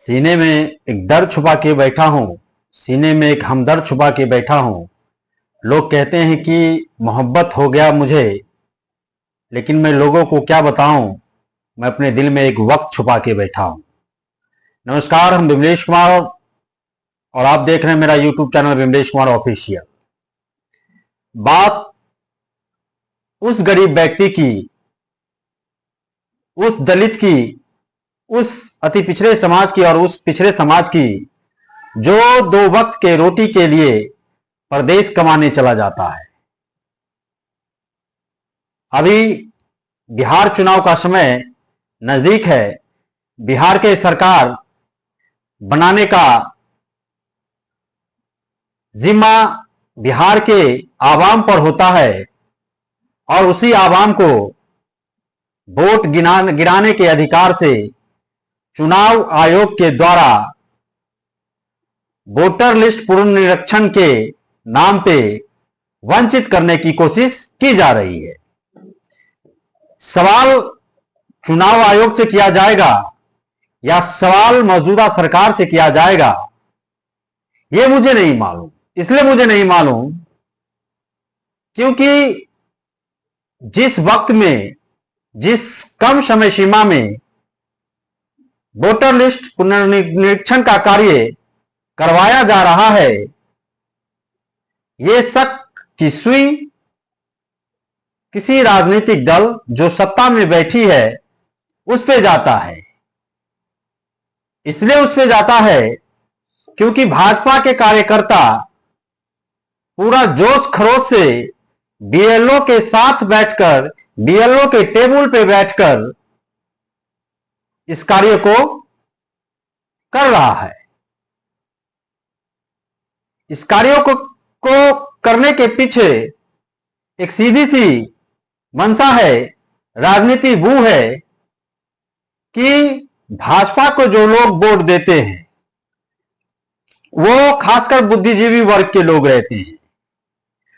सीने में एक दर्द छुपा के बैठा हूँ, सीने में एक हमदर्द छुपा के बैठा हूँ। लोग कहते हैं कि मोहब्बत हो गया मुझे, लेकिन मैं लोगों को क्या बताऊं, मैं अपने दिल में एक वक्त छुपा के बैठा हूं। नमस्कार, हम विमलेश कुमार और आप देख रहे हैं मेरा YouTube channel Vimlesh Kumar official. बात उस गरीब व्यक्ति की, उस दलित की, उस अति पिछड़े समाज की और उस पिछड़े समाज की जो 2 वक्त के रोटी के लिए परदेश कमाने चला जाता है। अभी बिहार चुनाव का समय नजदीक है। बिहार के सरकार बनाने का जिम्मा बिहार के आवाम पर होता है और उसी आवाम को वोट गिराने के अधिकार से चुनाव आयोग के द्वारा वोटर लिस्ट पुनर्निरीक्षण के नाम पे वंचित करने की कोशिश की जा रही है। सवाल चुनाव आयोग से किया जाएगा या सवाल मौजूदा सरकार से किया जाएगा, यह मुझे नहीं मालूम। इसलिए मुझे नहीं मालूम क्योंकि जिस वक्त में, जिस कम समय सीमा में वोटर लिस्ट पुनर्निरीक्षण का कार्य करवाया जा रहा है, यह शक की सुई किसी राजनीतिक दल जो सत्ता में बैठी है उस पे जाता है। इसलिए उस पे जाता है क्योंकि भाजपा के कार्यकर्ता पूरा जोश खरोश से बीएलओ के साथ बैठकर, बीएलओ के टेबल पे बैठकर इस कार्य को कर रहा है। इस कार्यों को करने के पीछे एक सीधी सी मंशा है, राजनीति वो है कि भाजपा को जो लोग वोट देते हैं वो खासकर बुद्धिजीवी वर्ग के लोग रहते हैं।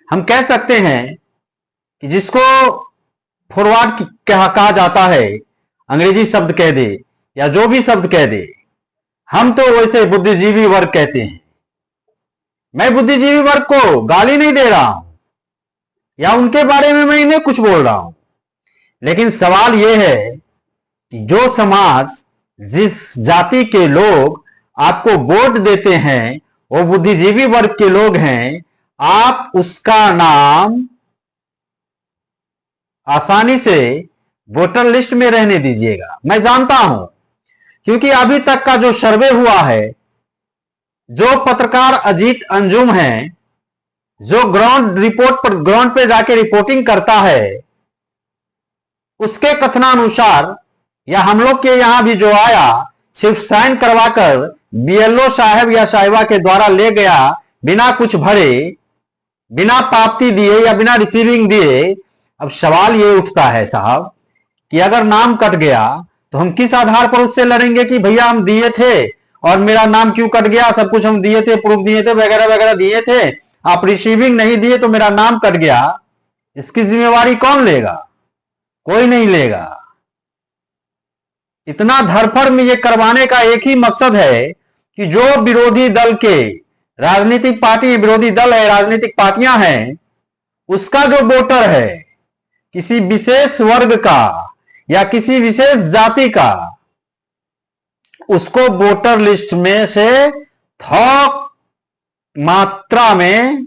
हम कह सकते हैं कि जिसको फॉरवर्ड कहा जाता है, अंग्रेजी शब्द कह दे या जो भी शब्द कह दे, हम तो वैसे बुद्धिजीवी वर्ग कहते हैं। मैं बुद्धिजीवी वर्ग को गाली नहीं दे रहा हूं या उनके बारे में मैं इन्हें कुछ बोल रहा हूं, लेकिन सवाल यह है कि जो समाज, जिस जाति के लोग आपको वोट देते हैं वो बुद्धिजीवी वर्ग के लोग हैं। आप उसका नाम आसानी से वोटर लिस्ट में रहने दीजिएगा। मैं जानता हूं क्योंकि अभी तक का जो सर्वे हुआ है, जो पत्रकार अजीत अंजुम हैं, जो ग्राउंड पे जाके रिपोर्टिंग करता है, उसके कथनानुसार या हम लोग के यहां भी जो आया सिर्फ साइन करवाकर बीएलओ साहब या साहिबा के द्वारा ले गया, बिना कुछ भरे, बिना पावती दिए या बिना रिसीविंग दिए। अब सवाल ये उठता है साहब कि अगर नाम कट गया तो हम किस आधार पर उससे लड़ेंगे कि भैया हम दिए थे और मेरा नाम क्यों कट गया, सब कुछ हम दिए थे, प्रूफ दिए थे, वगैरह वगैरह दिए थे, आप रिसीविंग नहीं दिए तो मेरा नाम कट गया। इसकी जिम्मेवारी कौन लेगा? कोई नहीं लेगा। इतना धरफड़ में ये करवाने का एक ही मकसद है कि जो विरोधी दल के, राजनीतिक पार्टी विरोधी दल है, राजनीतिक पार्टियां हैं, उसका जो वोटर है किसी विशेष वर्ग का या किसी विशेष जाति का, उसको वोटर लिस्ट में से थोक मात्रा में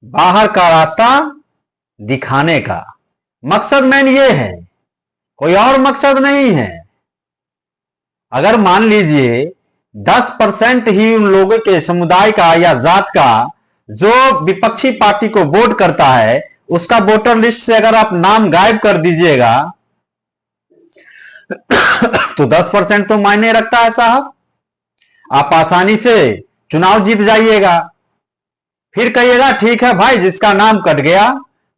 बाहर का रास्ता दिखाने का मकसद मैन ये है, कोई और मकसद नहीं है। अगर मान लीजिए 10% ही उन लोगों के समुदाय का या जात का जो विपक्षी पार्टी को वोट करता है, उसका वोटर लिस्ट से अगर आप नाम गायब कर दीजिएगा तो 10% तो मायने रखता है साहब। आप आसानी से चुनाव जीत जाइएगा। फिर कहिएगा ठीक है भाई, जिसका नाम कट गया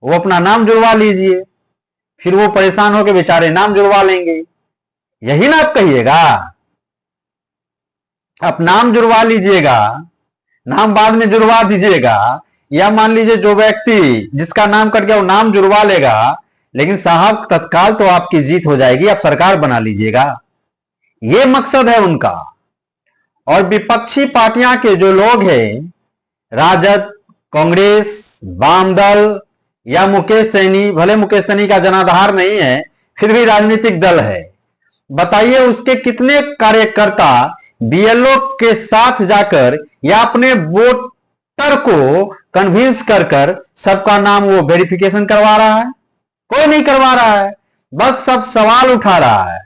वो अपना नाम जुड़वा लीजिए। फिर वो परेशान होकर बेचारे नाम जुड़वा लेंगे, यही ना आप कहिएगा। आप नाम जुड़वा लीजिएगा, नाम बाद में जुड़वा दीजिएगा, या मान लीजिए जो व्यक्ति जिसका नाम कट गया वो नाम जुड़वा लेगा, लेकिन साहब तत्काल तो आपकी जीत हो जाएगी, आप सरकार बना लीजिएगा। ये मकसद है उनका। और विपक्षी पार्टियां के जो लोग हैं, राजद, कांग्रेस, वामदल या मुकेश सहनी, भले मुकेश सहनी का जनाधार नहीं है फिर भी राजनीतिक दल है, बताइए उसके कितने कार्यकर्ता बीएलओ के साथ जाकर या अपने वोटर को कन्विंस कर कर सबका नाम वो वेरिफिकेशन करवा रहा है? कोई नहीं करवा रहा है, बस सब सवाल उठा रहा है,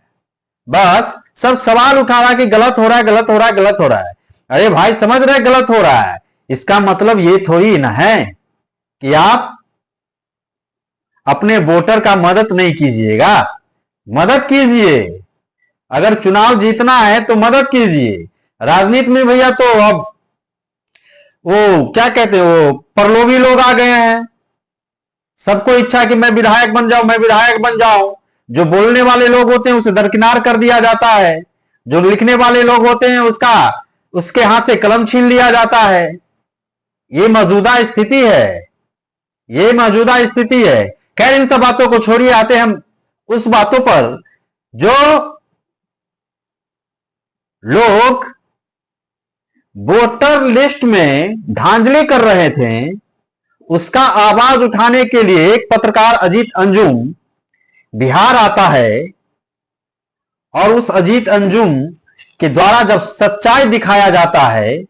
बस सब सवाल उठा रहा है कि गलत हो रहा है, गलत हो रहा है, गलत हो रहा है। अरे भाई समझ रहे गलत हो रहा है, इसका मतलब ये थोड़ी ना है कि आप अपने वोटर का मदद नहीं कीजिएगा, मदद कीजिए। अगर चुनाव जीतना है तो मदद कीजिए। राजनीति में भैया तो अब वो क्या कहते हैं, वो परलोभी लोग आ गए हैं, सबको इच्छा कि मैं विधायक बन जाऊं, मैं विधायक बन जाऊं। जो बोलने वाले लोग होते हैं उसे दरकिनार कर दिया जाता है, जो लिखने वाले लोग होते हैं उसके हाथ से कलम छीन लिया जाता है। ये मौजूदा स्थिति है, ये मौजूदा स्थिति है। खैर इन सब बातों को छोड़िए, आते हम उस बातों पर जो लोग वोटर लिस्ट में धांधली कर रहे थे, उसका आवाज उठाने के लिए एक पत्रकार अजीत अंजुम बिहार आता है और उस अजीत अंजुम के द्वारा जब सच्चाई दिखाया जाता है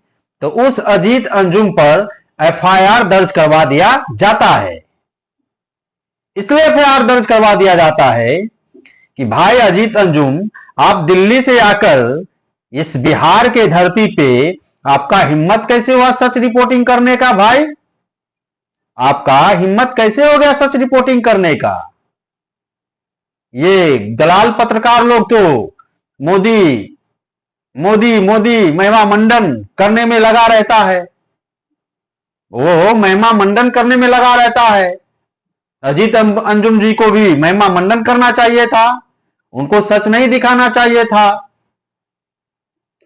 तो उस अजीत अंजुम पर एफआईआर दर्ज करवा दिया जाता है। इसलिए एफआईआर दर्ज करवा दिया जाता है कि भाई अजीत अंजुम, आप दिल्ली से आकर इस बिहार के धरती पे आपका हिम्मत कैसे हुआ सच रिपोर्टिंग करने का? भाई आपका हिम्मत कैसे हो गया सच रिपोर्टिंग करने का? ये दलाल पत्रकार लोग तो मोदी मोदी मोदी महिमा मंडन करने में लगा रहता है, वो महिमा मंडन करने में लगा रहता है। अजीत अंजुम जी को भी महिमा मंडन करना चाहिए था, उनको सच नहीं दिखाना चाहिए था,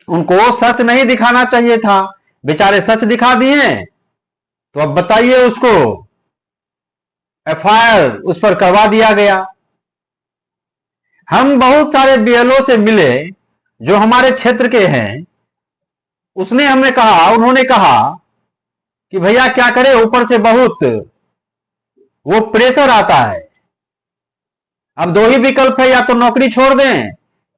उनको सच नहीं दिखाना चाहिए था। बेचारे सच दिखा दिए, तो अब बताइए उसको एफआईआर उस पर करवा दिया गया। हम बहुत सारे बीएलओ से मिले जो हमारे क्षेत्र के हैं, उन्होंने कहा कि भैया क्या करें, ऊपर से बहुत वो प्रेशर आता है। अब दो ही विकल्प है, या तो नौकरी छोड़ दें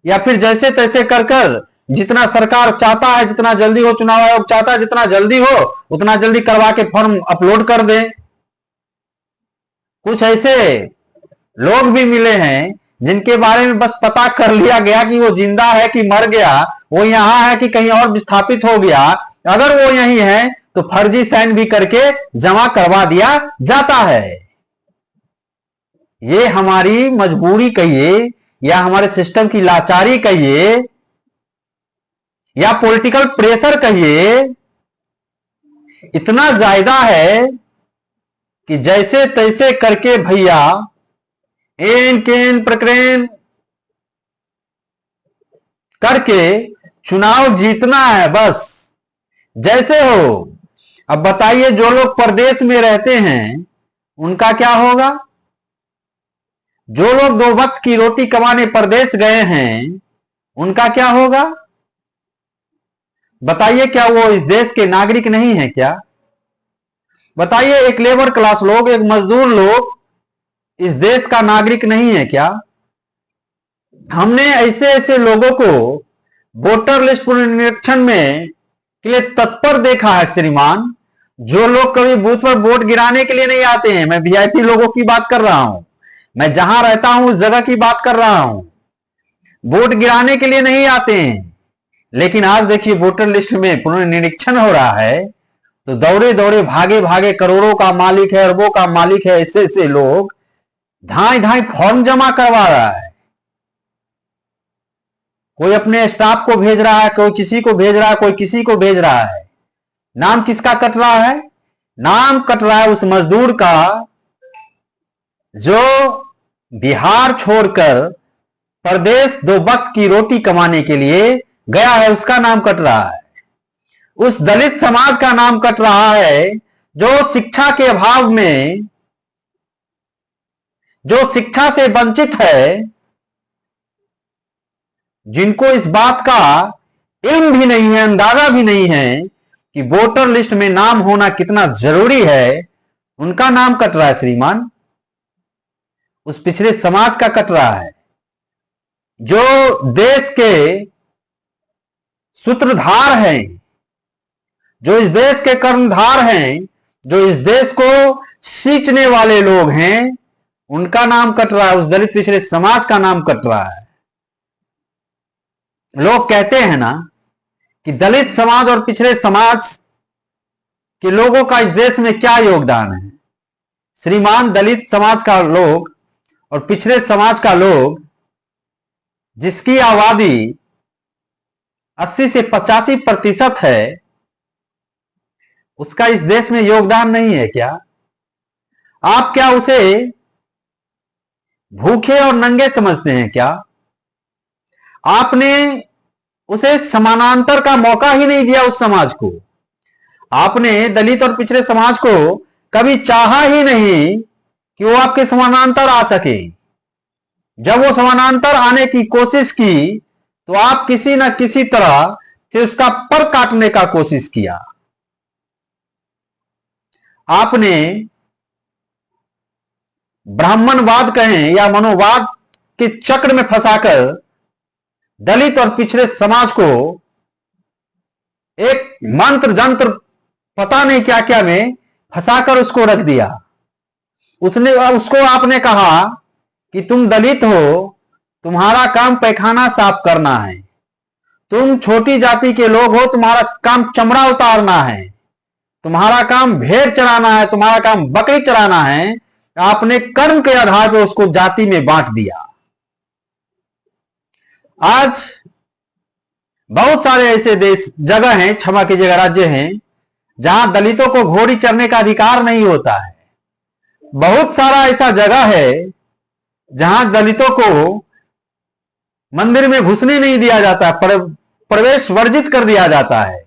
या फिर जैसे तैसे कर कर जितना सरकार चाहता है, जितना जल्दी हो, चुनाव आयोग चाहता है जितना जल्दी हो उतना जल्दी करवा के फॉर्म अपलोड कर दें। कुछ ऐसे लोग भी मिले हैं जिनके बारे में बस पता कर लिया गया कि वो जिंदा है कि मर गया, वो यहां है कि कहीं और विस्थापित हो गया। अगर वो यहीं है तो फर्जी साइन भी करके जमा करवा दिया जाता है। ये हमारी मजबूरी कहिए या हमारे सिस्टम की लाचारी कहिए या पॉलिटिकल प्रेशर कहिए, इतना ज्यादा है कि जैसे तैसे करके भैया एन केन प्रकरण करके चुनाव जीतना है, बस जैसे हो। अब बताइए जो लोग प्रदेश में रहते हैं उनका क्या होगा? जो लोग दो वक्त की रोटी कमाने प्रदेश गए हैं उनका क्या होगा? बताइए क्या वो इस देश के नागरिक नहीं है क्या? बताइए एक लेबर क्लास लोग, एक मजदूर लोग इस देश का नागरिक नहीं है क्या? हमने ऐसे ऐसे लोगों को वोटर लिस्ट पुनरीक्षण में के लिए तत्पर देखा है श्रीमान, जो लोग कभी बूथ पर वोट गिराने के लिए नहीं आते हैं। मैं वीआईपी लोगों की बात कर रहा हूं, मैं जहां रहता हूं उस जगह की बात कर रहा हूं। वोट गिराने के लिए नहीं आते हैं, लेकिन आज देखिए वोटर लिस्ट में पुनर्निरीक्षण हो रहा है तो दौड़े दौड़े भागे भागे, करोड़ों का मालिक है, अरबों का मालिक है, ऐसे ऐसे लोग धाई धाई फॉर्म जमा करवा रहा है। कोई अपने स्टाफ को भेज रहा है, कोई किसी को भेज रहा है, कोई किसी को भेज रहा है। नाम किसका कट रहा है? नाम कट रहा है उस मजदूर का जो बिहार छोड़कर प्रदेश दो वक्त की रोटी कमाने के लिए गया है, उसका नाम कट रहा है। उस दलित समाज का नाम कट रहा है जो शिक्षा के अभाव में, जो शिक्षा से वंचित है, जिनको इस बात का इल्म भी नहीं है, अंदाजा भी नहीं है कि वोटर लिस्ट में नाम होना कितना जरूरी है, उनका नाम कट रहा है श्रीमान। उस पिछड़े समाज का कट रहा है जो देश के सूत्रधार हैं, जो इस देश के कर्णधार हैं, जो इस देश को सींचने वाले लोग हैं, उनका नाम कट रहा है। उस दलित पिछड़े समाज का नाम कट रहा है। लोग कहते हैं ना कि दलित समाज और पिछड़े समाज के लोगों का इस देश में क्या योगदान है। श्रीमान, दलित समाज का लोग और पिछड़े समाज का लोग, जिसकी आबादी 80 से 85% है, उसका इस देश में योगदान नहीं है क्या? आप क्या उसे भूखे और नंगे समझते हैं क्या? आपने उसे समानांतर का मौका ही नहीं दिया उस समाज को। आपने दलित और पिछड़े समाज को कभी चाहा ही नहीं कि वो आपके समानांतर आ सके। जब वो समानांतर आने की कोशिश की तो आप किसी न किसी तरह से उसका पर काटने का कोशिश किया। आपने ब्राह्मणवाद कहें या मनोवाद के चक्र में फंसाकर दलित और पिछड़े समाज को एक मंत्र जंत्र पता नहीं क्या क्या में फंसाकर उसको रख दिया। उसको आपने कहा कि तुम दलित हो, तुम्हारा काम पैखाना साफ करना है, तुम छोटी जाति के लोग हो, तुम्हारा काम चमड़ा उतारना है, तुम्हारा काम भेड़ चराना है, तुम्हारा काम बकरी चराना है। आपने कर्म के आधार पर उसको जाति में बांट दिया। आज बहुत सारे ऐसे देश जगह हैं, क्षमा कीजिएगा राज्य हैं, जहां दलितों को घोड़ी चरने का अधिकार नहीं होता है। बहुत सारा ऐसा जगह है जहां दलितों को मंदिर में घुसने नहीं दिया जाता, प्रवेश वर्जित कर दिया जाता है।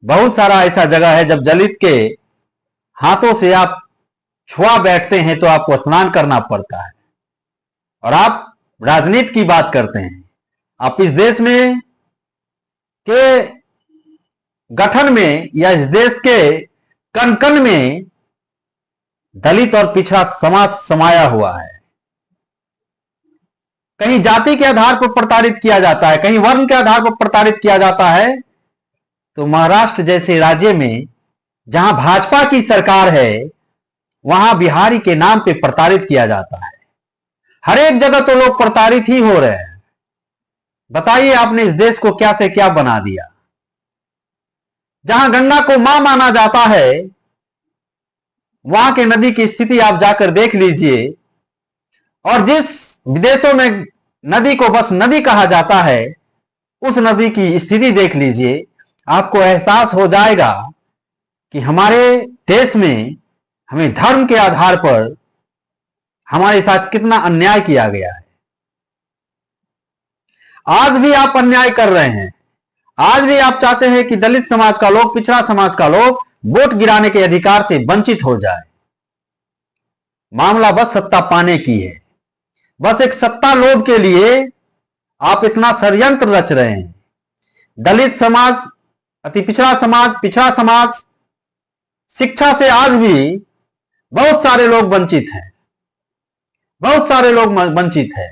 बहुत सारा ऐसा जगह है जब दलित के हाथों से आप छुआ बैठते हैं तो आपको स्नान करना पड़ता है। और आप राजनीति की बात करते हैं। आप इस देश में के गठन में या इस देश के कण कण में दलित और पिछड़ा समाज समाया हुआ है। कहीं जाति के आधार पर प्रताड़ित किया जाता है, कहीं वर्ण के आधार पर प्रताड़ित किया जाता है। तो महाराष्ट्र जैसे राज्य में जहां भाजपा की सरकार है, वहां बिहारी के नाम पे प्रताड़ित किया जाता है। हर एक जगह तो लोग प्रताड़ित ही हो रहे हैं। बताइए आपने इस देश को क्या से क्या बना दिया। जहां गंगा को मां माना जाता है, वहां के नदी की स्थिति आप जाकर देख लीजिए। और जिस विदेशों में नदी को बस नदी कहा जाता है, उस नदी की स्थिति देख लीजिए। आपको एहसास हो जाएगा कि हमारे देश में हमें धर्म के आधार पर हमारे साथ कितना अन्याय किया गया है। आज भी आप अन्याय कर रहे हैं। आज भी आप चाहते हैं कि दलित समाज का लोग, पिछड़ा समाज का लोग वोट गिराने के अधिकार से वंचित हो जाए। मामला बस सत्ता पाने की है। बस एक सत्ता लोभ के लिए आप इतना षड्यंत्र रच रहे हैं। दलित समाज, अति पिछड़ा समाज, शिक्षा से आज भी बहुत सारे लोग वंचित हैं। बहुत सारे लोग वंचित हैं।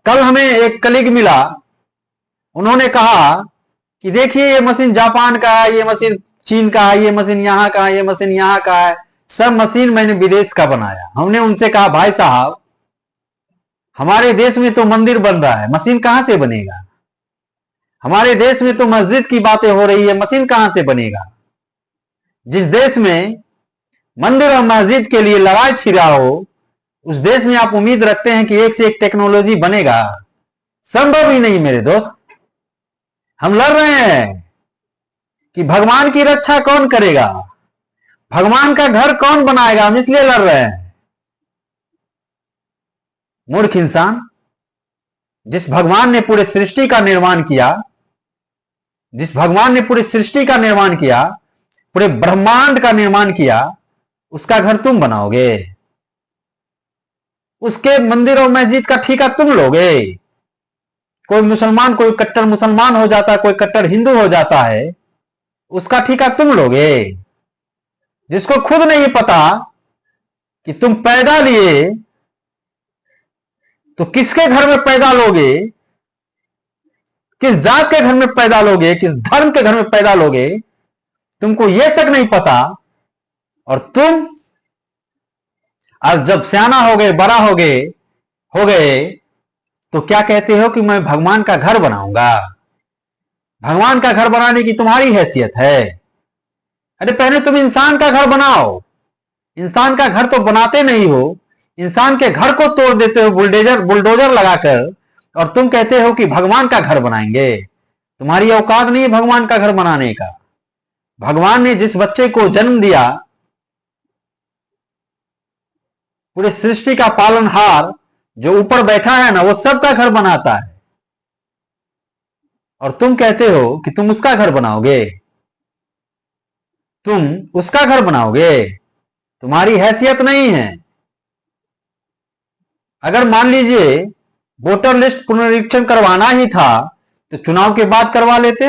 कल हमें एक कलीग मिला, उन्होंने कहा कि देखिए ये मशीन जापान का है, ये मशीन चीन का है, ये मशीन यहां का है, ये मशीन यहां का है, सब मशीन मैंने विदेश का बनाया। हमने उनसे कहा भाई साहब, हमारे देश में तो मंदिर बन रहा है, मशीन कहां से बनेगा? हमारे देश में तो मस्जिद की बातें हो रही है, मशीन कहां से बनेगा? जिस देश में मंदिर और मस्जिद के लिए लड़ाई छिड़ा हो, उस देश में आप उम्मीद रखते हैं कि एक से एक टेक्नोलॉजी बनेगा? संभव ही नहीं मेरे दोस्त। हम लड़ रहे हैं कि भगवान की रक्षा कौन करेगा, भगवान का घर कौन बनाएगा, हम इसलिए लड़ रहे हैं। मूर्ख इंसान, जिस भगवान ने पूरे सृष्टि का निर्माण किया, जिस भगवान ने पूरी सृष्टि का निर्माण किया, पूरे ब्रह्मांड का निर्माण किया, उसका घर तुम बनाओगे? उसके मंदिर और मस्जिद का ठेका तुम लोगे? कोई मुसलमान, कोई कट्टर मुसलमान हो जाता है, कोई कट्टर हिंदू हो जाता है, उसका ठेका तुम लोगे, जिसको खुद नहीं पता कि तुम पैदा लिए तो किसके घर में पैदा लोगे, किस जात के घर में पैदा लोगे, किस धर्म के घर में पैदा लोगे, तुमको यह तक नहीं पता। और तुम आज जब सियाना हो गए, बड़ा हो गए तो क्या कहते हो कि मैं भगवान का घर बनाऊंगा। भगवान का घर बनाने की तुम्हारी हैसियत है? अरे पहले तुम इंसान का घर बनाओ। इंसान का घर तो बनाते नहीं हो, इंसान के घर को तोड़ देते हो बुलडोजर लगाकर, और तुम कहते हो कि भगवान का घर बनाएंगे। तुम्हारी औकात नहीं है भगवान का घर बनाने का। भगवान ने जिस बच्चे को जन्म दिया, पूरे सृष्टि का पालनहार जो ऊपर बैठा है ना, वो सबका घर बनाता है, और तुम कहते हो कि तुम उसका घर बनाओगे, तुम उसका घर बनाओगे। तुम्हारी हैसियत नहीं है। अगर मान लीजिए वोटर लिस्ट पुनरीक्षण करवाना ही था तो चुनाव के बाद करवा लेते,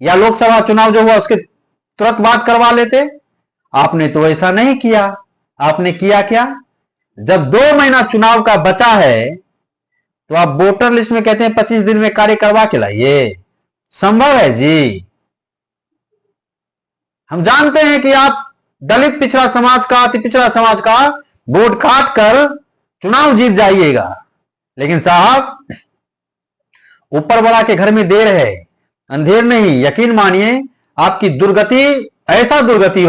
या लोकसभा चुनाव जो हुआ उसके तुरंत बाद करवा लेते। आपने तो ऐसा नहीं किया। आपने किया क्या? जब 2 महीना चुनाव का बचा है तो आप वोटर लिस्ट में कहते हैं 25 दिन में कार्य करवा के लाइए। संभव है जी? हम जानते हैं कि आप दलित पिछड़ा समाज का, अति पिछड़ा समाज का वोट काट कर चुनाव जीत जाइएगा, लेकिन साहब ऊपर वाला के घर में देर है, अंधेर नहीं। यकीन मानिए आपकी दुर्गति, ऐसा दुर्गति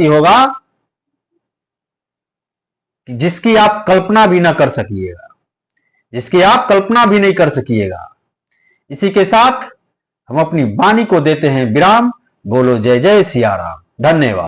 होगा कि जिसकी आप कल्पना भी ना कर सकिएगा, जिसकी आप कल्पना भी नहीं कर सकिएगा। इसी के साथ हम अपनी वाणी को देते हैं विराम। बोलो जय जय सिया राम। धन्यवाद।